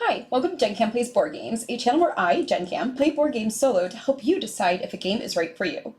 Hi, welcome to GenCam Plays Board Games, a channel where I, GenCam, play board games solo to help you decide if a game is right for you.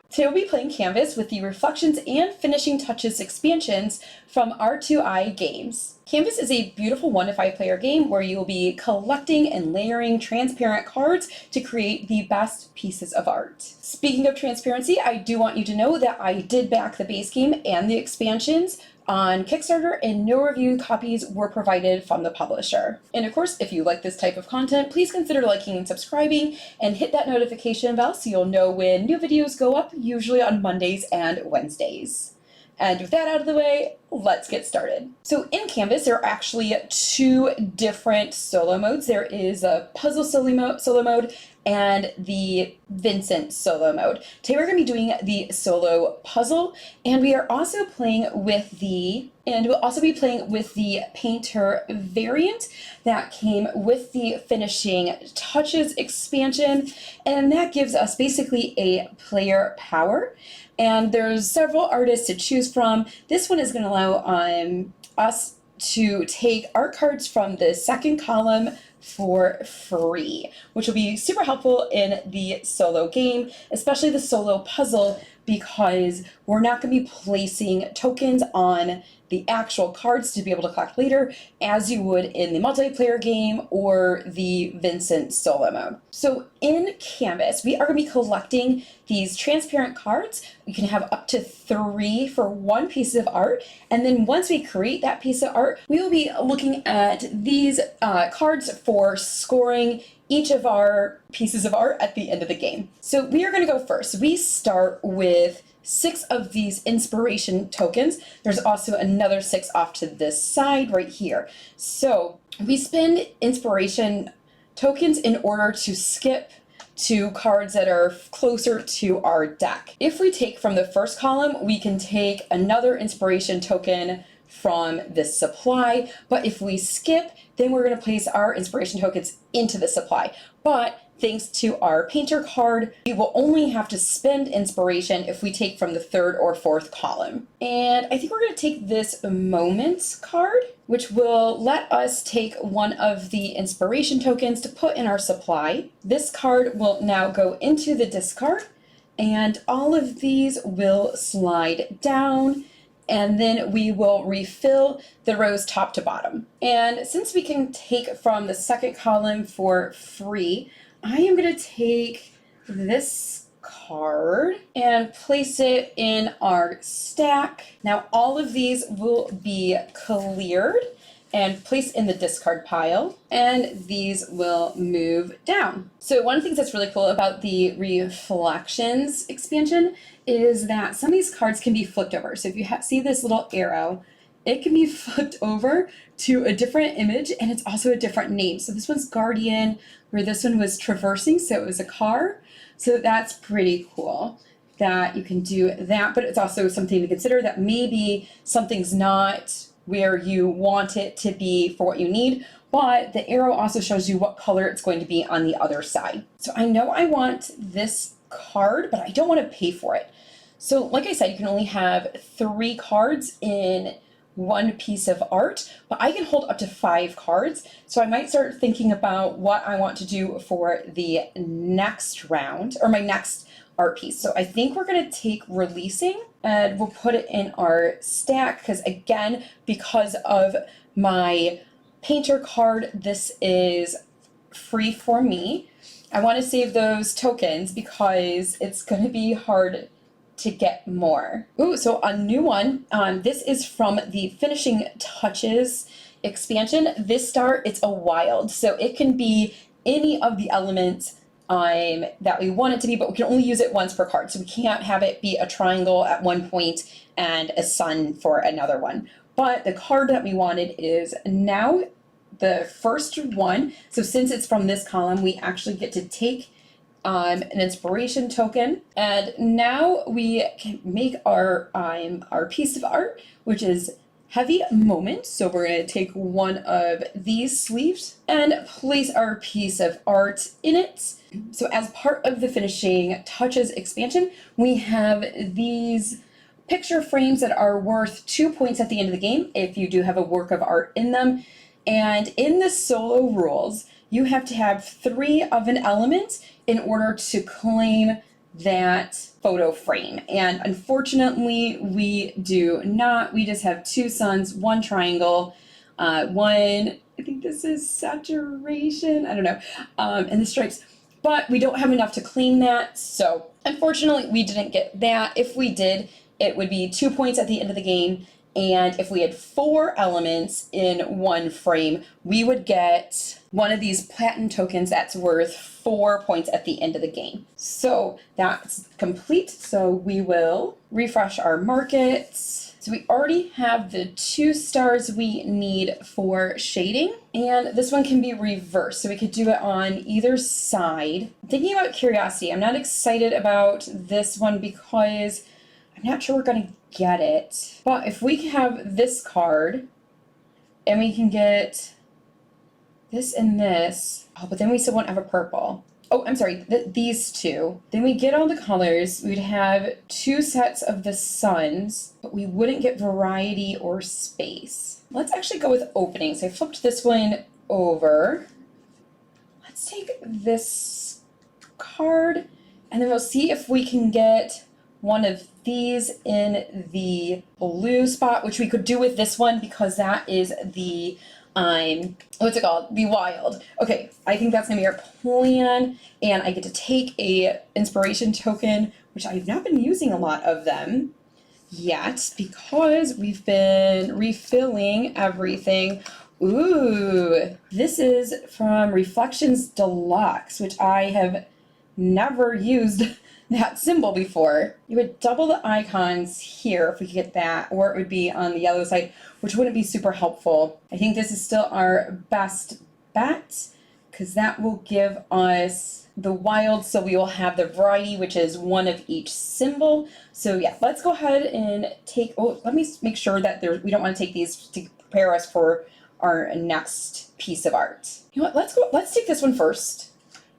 Today we'll be playing Canvas with the Reflections and Finishing Touches expansions from R2I Games. Canvas is a beautiful 1 to 5 player game where you will be collecting and layering transparent cards to create the best pieces of art. Speaking of transparency, I do want you to know that I did back the base game and the expansions on Kickstarter, and no review copies were provided from the publisher. And of course, if you like this type of content, please consider liking and subscribing and hit that notification bell so you'll know when new videos go up, usually on Mondays and Wednesdays. And with that out of the way, let's get started. So in Canvas, there are actually 2 different solo modes. There is a puzzle solo mode and the Vincent solo mode. Today we're going to be doing the solo puzzle, and we are also playing with we'll also be playing with the painter variant that came with the Finishing Touches expansion, and that gives us basically a player power. And there's several artists to choose from. This one is going to allow us to take art cards from the second column for free, which will be super helpful in the solo game, especially the solo puzzle, because we're not going to be placing tokens on the actual cards to be able to collect later as you would in the multiplayer game or the Vincent solo mode. So in Canvas, we are going to be collecting these transparent cards. You can have up to 3 for one piece of art, and then once we create that piece of art, we will be looking at these cards for scoring each of our pieces of art at the end of the game. So we are going to go first. We start with 6 of these inspiration tokens. There's also another 6 off to this side right here. So we spend inspiration tokens in order to skip to cards that are closer to our deck. If we take from the first column, we can take another inspiration token from this supply, but if we skip, then we're going to place our inspiration tokens into the supply. But thanks to our painter card, we will only have to spend inspiration if we take from the 3rd or 4th column. And I think we're going to take this Moments card, which will let us take one of the inspiration tokens to put in our supply. This card will now go into the discard, and all of these will slide down, and then we will refill the rows top to bottom. And since we can take from the second column for free, I am going to take this card and place it in our stack. Now all of these will be cleared and placed in the discard pile, and these will move down. So one of the things that's really cool about the Reflections expansion is that some of these cards can be flipped over. So if you see this little arrow, it can be flipped over to a different image, and it's also a different name. So this one's Guardian, where this one was Traversing, so it was a car. So that's pretty cool that you can do that, but it's also something to consider that maybe something's not where you want it to be for what you need, but the arrow also shows you what color it's going to be on the other side. So I know I want this card, but I don't want to pay for it. So like I said, you can only have 3 cards in one piece of art, but I can hold up to 5 cards. So I might start thinking about what I want to do for the next round, or my next art piece. So I think we're going to take Releasing, and we'll put it in our stack, because again, because of my painter card, this is free for me. I want to save those tokens because it's going to be hard to get more. Ooh, so a new one. This is from the Finishing Touches expansion. This star, it's a wild, so it can be any of the elements that we want it to be, but we can only use it once per card. So we can't have it be a triangle at one point and a sun for another one. But the card that we wanted is now the first one. So since it's from this column, we actually get to take an inspiration token, and now we can make our piece of art, which is heavy moment. So we're going to take one of these sleeves and place our piece of art in it. So as part of the finishing touches expansion, we have these picture frames that are worth 2 points at the end of the game if you do have a work of art in them. And in the solo rules, you have to have 3 of an element in order to claim that photo frame. And unfortunately, we do not. We just have 2 suns, 1 triangle, one, I think this is saturation, I don't know, and the stripes. But we don't have enough to claim that. So unfortunately, we didn't get that. If we did, it would be 2 points at the end of the game. And if we had 4 elements in one frame, we would get one of these platinum tokens that's worth 4 points at the end of the game. So that's complete. So we will refresh our markets. So we already have the 2 stars we need for shading. And this one can be reversed. So we could do it on either side. Thinking about curiosity, I'm not excited about this one because I'm not sure we're going to get it. But if we have this card and we can get this and this, oh, but then we still won't have a purple. Oh, I'm sorry, these 2. Then we get all the colors. We'd have 2 sets of the suns, but we wouldn't get variety or space. Let's actually go with opening. So I flipped this one over. Let's take this card and then we'll see if we can get one of these in the blue spot, which we could do with this one because that is the what's it called? The wild. Okay, I think that's gonna be our plan, and I get to take a inspiration token, which I've not been using a lot of them yet because we've been refilling everything. Ooh, this is from Reflections Deluxe, which I have never used that symbol before. You would double the icons here if we could get that, or it would be on the yellow side, which wouldn't be super helpful. I think this is still our best bet because that will give us the wild, so we will have the variety, which is one of each symbol. So yeah, let's go ahead and take, oh, let me make sure that we don't want to take these to prepare us for our next piece of art. You know what, let's take this one first.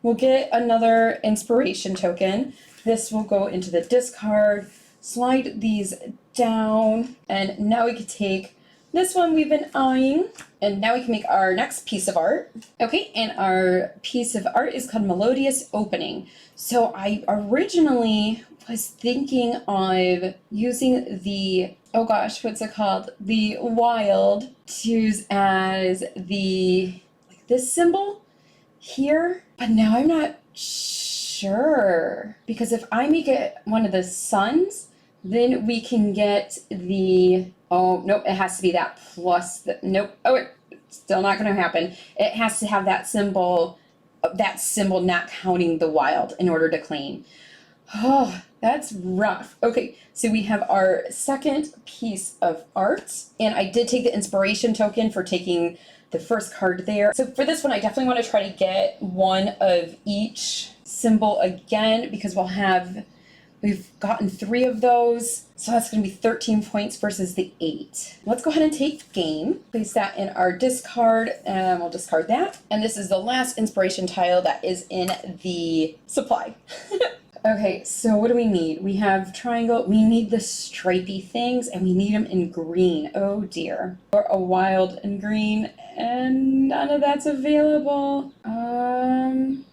We'll get another inspiration token. This will go into the discard, slide these down, and now we can take this one we've been eyeing, and now we can make our next piece of art. Okay, and our piece of art is called Melodious Opening. So I originally was thinking of using the, oh gosh, what's it called? The wild to use as the, like this symbol here, but now I'm not sure, because if I make it one of the suns, then we can get the, oh nope, it has to be that plus the, nope, oh wait, still not going to happen. It has to have that symbol not counting the wild in order to claim. Oh, that's rough. Okay, so we have our second piece of art, and I did take the inspiration token for taking the first card there. So for this one, I definitely want to try to get one of each symbol again, because we've gotten 3 of those. So that's going to be 13 points versus the 8. Let's go ahead and take game, place that in our discard, and we'll discard that. And this is the last inspiration tile that is in the supply. Okay, so what do we need? We have triangle, we need the stripy things, and we need them in green. Oh dear. Or a wild in green, and none of that's available.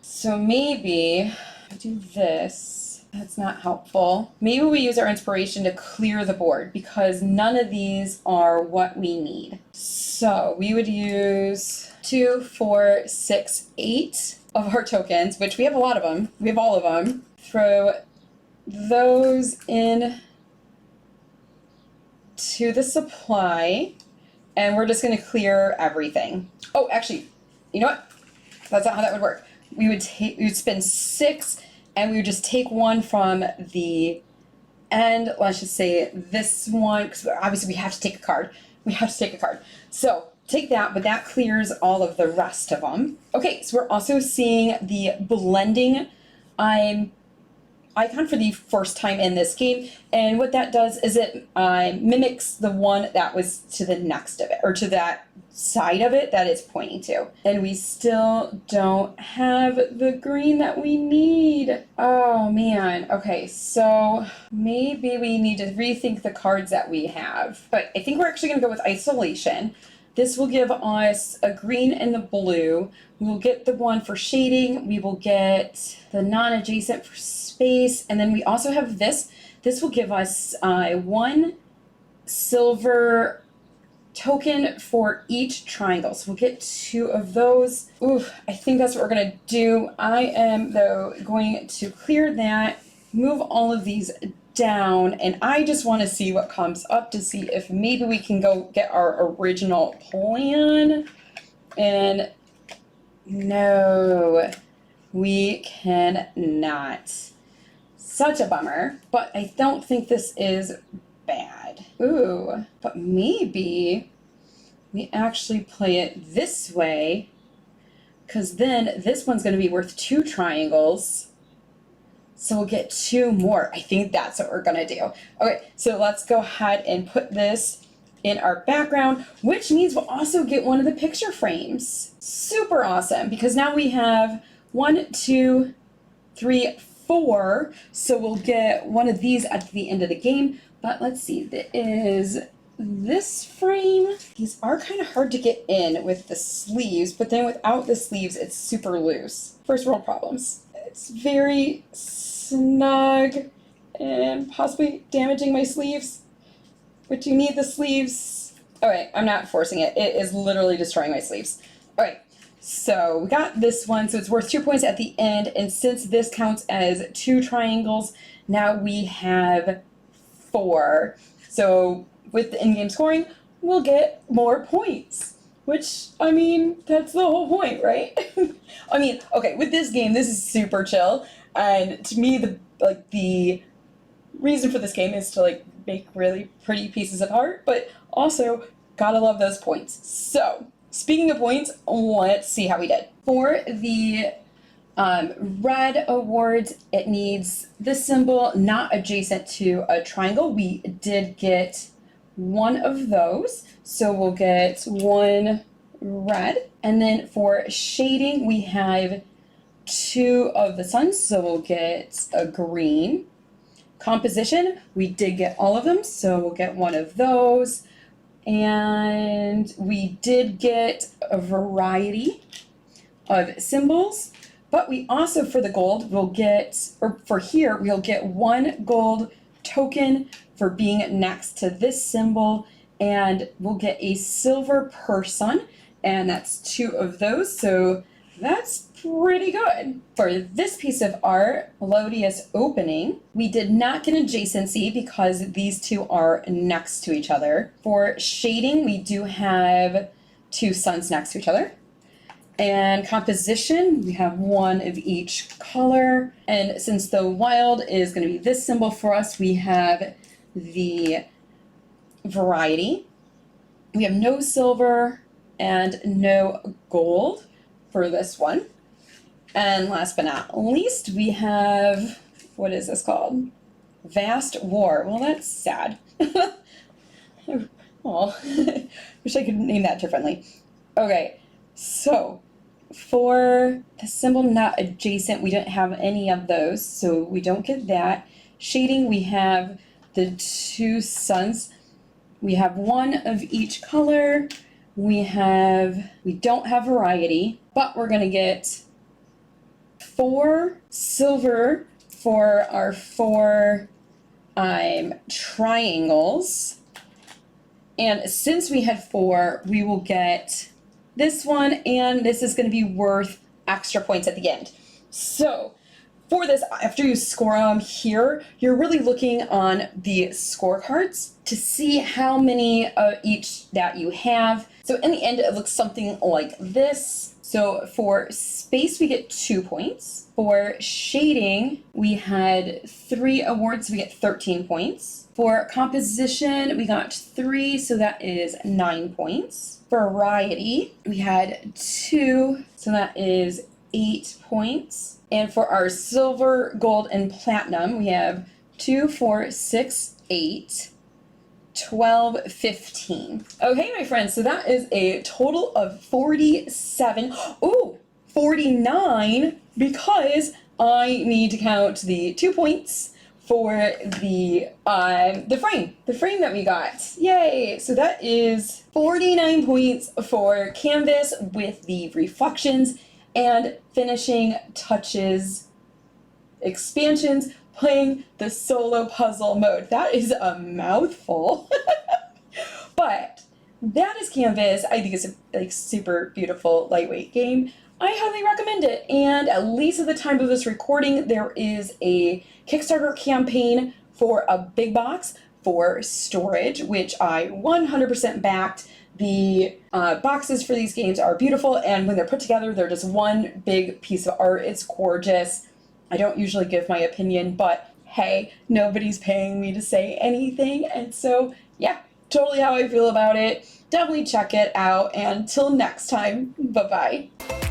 So maybe do this. That's not helpful. Maybe we use our inspiration to clear the board because none of these are what we need. So we would use 2, 4, 6, 8 of our tokens, which we have a lot of them. We have all of them. Throw those in to the supply, and we're just going to clear everything. Oh, actually, you know what? That's not how that would work. We would spend 6, and we would just take one from the end. Let's just say this one, because obviously we have to take a card. We have to take a card. So take that, but that clears all of the rest of them. Okay, so we're also seeing the blending icon for the first time in this game. And what that does is it mimics the one that was to the next of it, or to that side of it that it's pointing to. And we still don't have the green that we need. Oh man. Okay, so maybe we need to rethink the cards that we have. But I think we're actually going to go with Isolation. This will give us a green and the blue. We will get the one for shading. We will get the non-adjacent for space. And then we also have this. This will give us one silver token for each triangle. So we'll get 2 of those. Ooh, I think that's what we're going to do. I am, though, going to clear that, move all of these down, and I just want to see what comes up to see if maybe we can go get our original plan. And no, we cannot. Such a bummer, but I don't think this is bad. Ooh, but maybe we actually play it this way, because then this one's going to be worth 2 triangles. So we'll get 2 more. I think that's what we're gonna do. Okay, so let's go ahead and put this in our background, which means we'll also get one of the picture frames. Super awesome, because now we have 1, 2, 3, 4. So we'll get one of these at the end of the game. But let's see, there is this frame. These are kind of hard to get in with the sleeves, but then without the sleeves, it's super loose. First world problems. It's very snug and possibly damaging my sleeves, but you need the sleeves. Alright, I'm not forcing it. It is literally destroying my sleeves. Alright, so we got this one, so it's worth 2 points at the end, and since this counts as 2 triangles, now we have 4. So with the in-game scoring, we'll get more points. Which, I mean, that's the whole point, right? I mean, okay, with this game, this is super chill, and to me, the reason for this game is to make really pretty pieces of art, but also gotta love those points. So, speaking of points, let's see how we did. For the red awards, it needs this symbol not adjacent to a triangle. We did get 1 of those, so we'll get 1 red. And then for shading, we have 2 of the suns, so we'll get a green. Composition, we did get all of them, so we'll get 1 of those. And we did get a variety of symbols, but we also, for the gold, will get, or for here, we'll get 1 gold token for being next to this symbol, and we'll get a silver per sun, and that's 2 of those, so that's pretty good. For this piece of art, Melodious Opening, we did not get adjacency because these 2 are next to each other. For shading, we do have 2 suns next to each other. And composition, we have 1 of each color. And since the wild is going to be this symbol for us, we have the variety. We have no silver and no gold for this one. And last but not least, we have, what is this called? Vast War. Well, that's sad. Oh, wish I could name that differently. Okay, so for the symbol not adjacent, we don't have any of those, so we don't get that. Shading, we have the 2 suns. We have 1 of each color. We don't have variety, but we're gonna get 4 silver for our 4 triangles. And since we had 4, we will get this one, and this is going to be worth extra points at the end. So for this, after you score them here, you're really looking on the scorecards to see how many of each that you have. So in the end, it looks something like this. So for space, we get 2 points. For shading, we had 3 awards, so we get 13 points. For composition, we got 3, so that is 9 points. Variety, we had 2, so that is 8 points. And for our silver, gold, and platinum, we have 2, 4, 6, 8, 12, 15. Okay, my friends, so that is a total of 47. Ooh, 49, because I need to count the 2 points for the frame that we got. Yay! So that is 49 points for Canvas with the reflections and finishing touches expansions, playing the solo puzzle mode. That is a mouthful. But that is Canvas. I think it's a super beautiful lightweight game. I highly recommend it. And at least at the time of this recording, there is a Kickstarter campaign for a big box for storage, which I 100% backed. The boxes for these games are beautiful, and when they're put together, they're just one big piece of art. It's gorgeous. I don't usually give my opinion, but hey, nobody's paying me to say anything, and so yeah, totally how I feel about it. Definitely check it out, and till next time, bye-bye.